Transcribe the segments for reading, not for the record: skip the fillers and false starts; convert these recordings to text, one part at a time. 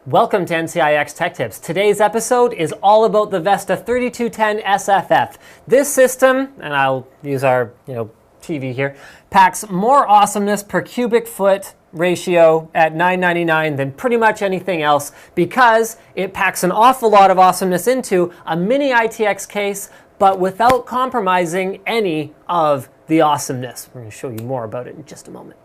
Welcome to NCIX Tech Tips. Today's episode is all about the Vesta 3210 SFF. This system, and I'll use our TV here, packs more awesomeness per cubic foot ratio at $9.99 than pretty much anything else because it packs an awful lot of awesomeness into a mini ITX case, but without compromising any of the awesomeness. We're going to show you more about it in just a moment.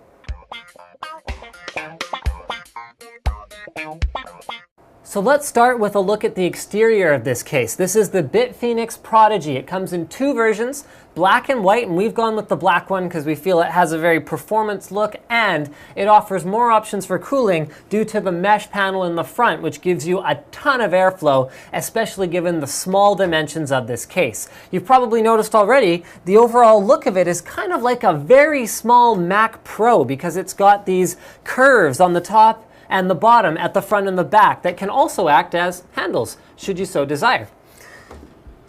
So let's start with a look at the exterior of this case. This is the BitPhoenix Prodigy. It comes in two versions, black and white, and we've gone with the black one because we feel it has a very performance look and it offers more options for cooling due to the mesh panel in the front, which gives you a ton of airflow, especially given the small dimensions of this case. You've probably noticed already the overall look of it is kind of like a very small Mac Pro because it's got these curves on the top and the bottom at the front and the back that can also act as handles, should you so desire.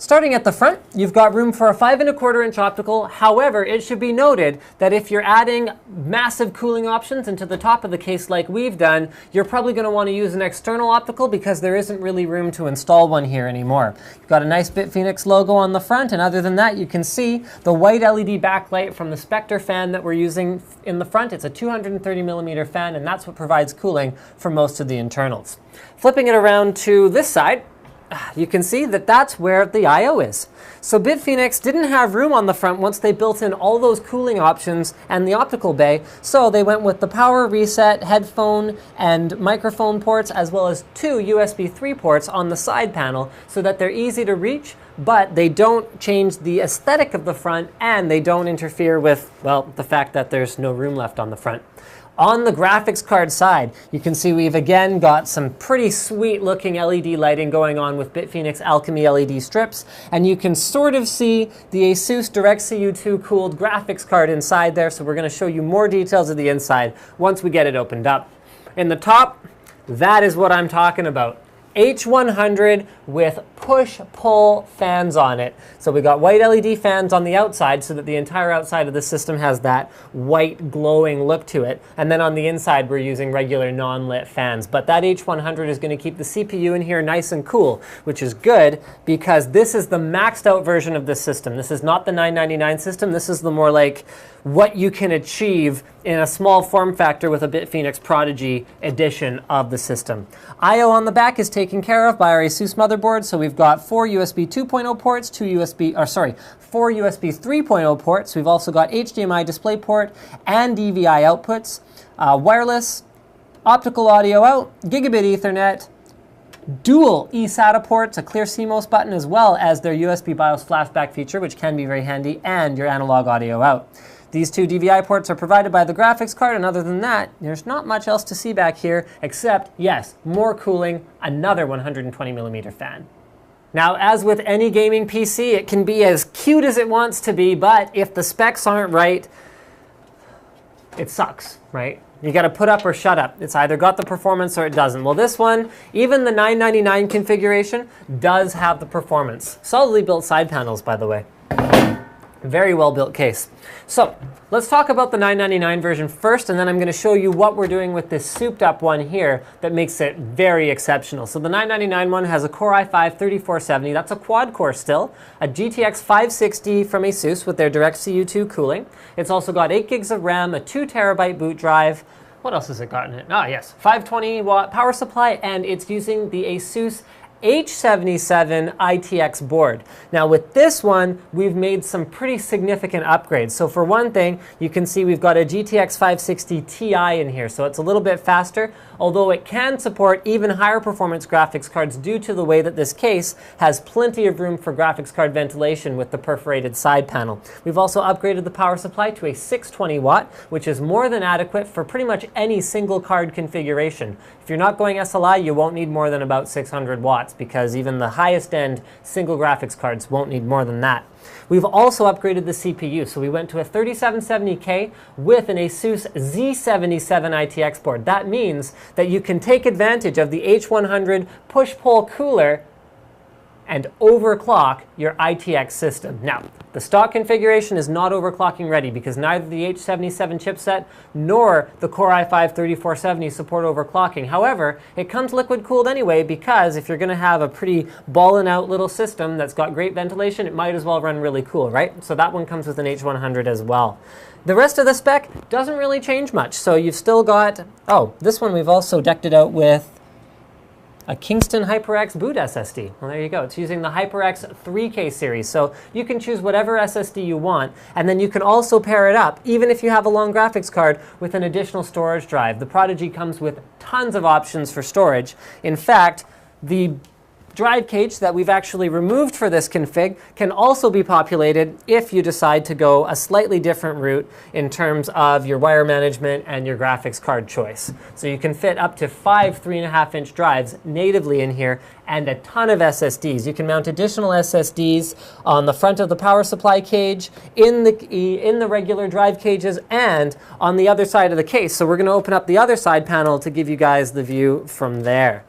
Starting at the front, you've got room for a 5 1/4 inch optical. However, it should be noted that if you're adding massive cooling options into the top of the case like we've done, you're probably going to want to use an external optical because there isn't really room to install one here anymore. You've got a nice BitPhoenix logo on the front, and other than that, you can see the white LED backlight from the Spectre fan that we're using in the front. It's a 230mm fan, and that's what provides cooling for most of the internals. Flipping it around to this side, you can see that that's where the I/O is. So BitPhoenix didn't have room on the front once they built in all those cooling options and the optical bay, so they went with the power reset, headphone, and microphone ports, as well as two USB 3 ports on the side panel so that they're easy to reach, but they don't change the aesthetic of the front and they don't interfere with, well, the fact that there's no room left on the front. On the graphics card side, you can see we've again got some pretty sweet looking LED lighting going on with BitPhoenix Alchemy LED strips, and you can sort of see the Asus DirectCU2 cooled graphics card inside there, so we're going to show you more details of the inside once we get it opened up. In the top, that is what I'm talking about. H100 with push-pull fans on it. So we got white LED fans on the outside so that the entire outside of the system has that white glowing look to it. And then on the inside, we're using regular non-lit fans. But that H100 is going to keep the CPU in here nice and cool, which is good because this is the maxed out version of this system. This is not the $9.99 system. This is the more like what you can achieve in a small form factor with a BitPhoenix Prodigy edition of the system. I/O on the back is taken care of by our Asus motherboard, so we've got 4 USB 2.0 ports, 4 USB 3.0 ports. We've also got HDMI DisplayPort and DVI outputs, wireless, optical audio out, gigabit Ethernet, dual eSATA ports, a clear CMOS button, as well as their USB BIOS flashback feature, which can be very handy, and your analog audio out. These two DVI ports are provided by the graphics card, and other than that, there's not much else to see back here, except, yes, more cooling, another 120mm fan. Now, as with any gaming PC, it can be as cute as it wants to be, but if the specs aren't right, it sucks, right? You got to put up or shut up. It's either got the performance or it doesn't. Well, this one, even the $9.99 configuration, does have the performance. Solidly built side panels, by the way. Very well built case. So let's talk about the $9.99 version first, and then I'm going to show you what we're doing with this souped up one here that makes it very exceptional. So the $9.99 one has a Core i5-3470. That's a quad core still. A GTX 560 from Asus with their DirectCU2 cooling. It's also got 8 gigs of RAM, a 2 terabyte boot drive. What else has it got in it? Ah, yes, 520 watt power supply, and it's using the Asus H77 ITX board. Now with this one, we've made some pretty significant upgrades. So for one thing, you can see we've got a GTX 560 Ti in here, so it's a little bit faster, although it can support even higher performance graphics cards due to the way that this case has plenty of room for graphics card ventilation with the perforated side panel. We've also upgraded the power supply to a 620 watt, which is more than adequate for pretty much any single card configuration. If you're not going SLI, you won't need more than about 600 watts because even the highest end single graphics cards won't need more than that. We've also upgraded the CPU, so we went to a 3770K with an Asus Z77 ITX board. That means that you can take advantage of the H100 push-pull cooler and overclock your ITX system. Now, the stock configuration is not overclocking ready because neither the H77 chipset nor the Core i5-3470 support overclocking. However, it comes liquid cooled anyway because if you're going to have a pretty ballin' out little system that's got great ventilation, it might as well run really cool, right? So that one comes with an H100 as well. The rest of the spec doesn't really change much. So you've still got, oh, this one we've also decked it out with a Kingston HyperX boot SSD. Well, there you go. It's using the HyperX 3K series. So you can choose whatever SSD you want, and then you can also pair it up, even if you have a long graphics card, with an additional storage drive. The Prodigy comes with tons of options for storage. In fact, the drive cage that we've actually removed for this config can also be populated if you decide to go a slightly different route in terms of your wire management and your graphics card choice. So you can fit up to 5 3.5-inch drives natively in here and a ton of SSDs. You can mount additional SSDs on the front of the power supply cage, in the regular drive cages, and on the other side of the case. So we're going to open up the other side panel to give you guys the view from there.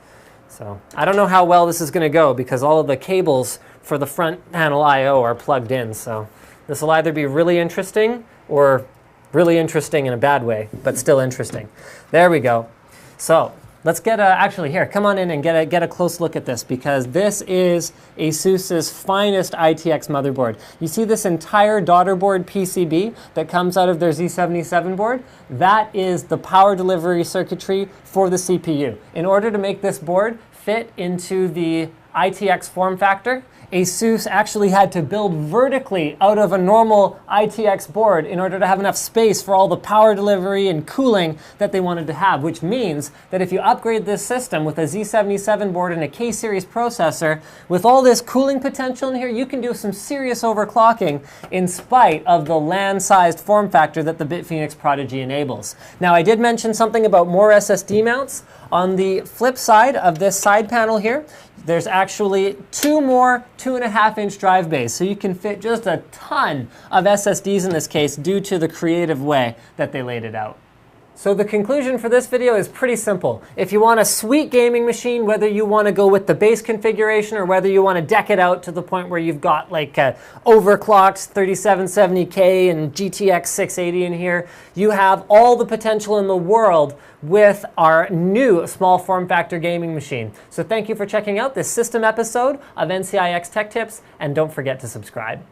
So I don't know how well this is going to go because all of the cables for the front panel I/O are plugged in. So this will either be really interesting or really interesting in a bad way, but still interesting. There we go. So let's get actually here, come on in and get a close look at this because this is ASUS's finest ITX motherboard. You see this entire daughter board PCB that comes out of their Z77 board? That is the power delivery circuitry for the CPU. In order to make this board fit into the ITX form factor, ASUS actually had to build vertically out of a normal ITX board in order to have enough space for all the power delivery and cooling that they wanted to have, which means that if you upgrade this system with a Z77 board and a K-series processor, with all this cooling potential in here, you can do some serious overclocking in spite of the LAN-sized form factor that the BitPhoenix Prodigy enables. Now, I did mention something about more SSD mounts. On the flip side of this side panel here, there's actually 2 more 2.5-inch drive bays, so you can fit just a ton of SSDs in this case due to the creative way that they laid it out. So the conclusion for this video is pretty simple. If you want a sweet gaming machine, whether you want to go with the base configuration or whether you want to deck it out to the point where you've got like overclocked 3770K and GTX 680 in here, you have all the potential in the world with our new small form factor gaming machine. So thank you for checking out this system episode of NCIX Tech Tips, and don't forget to subscribe.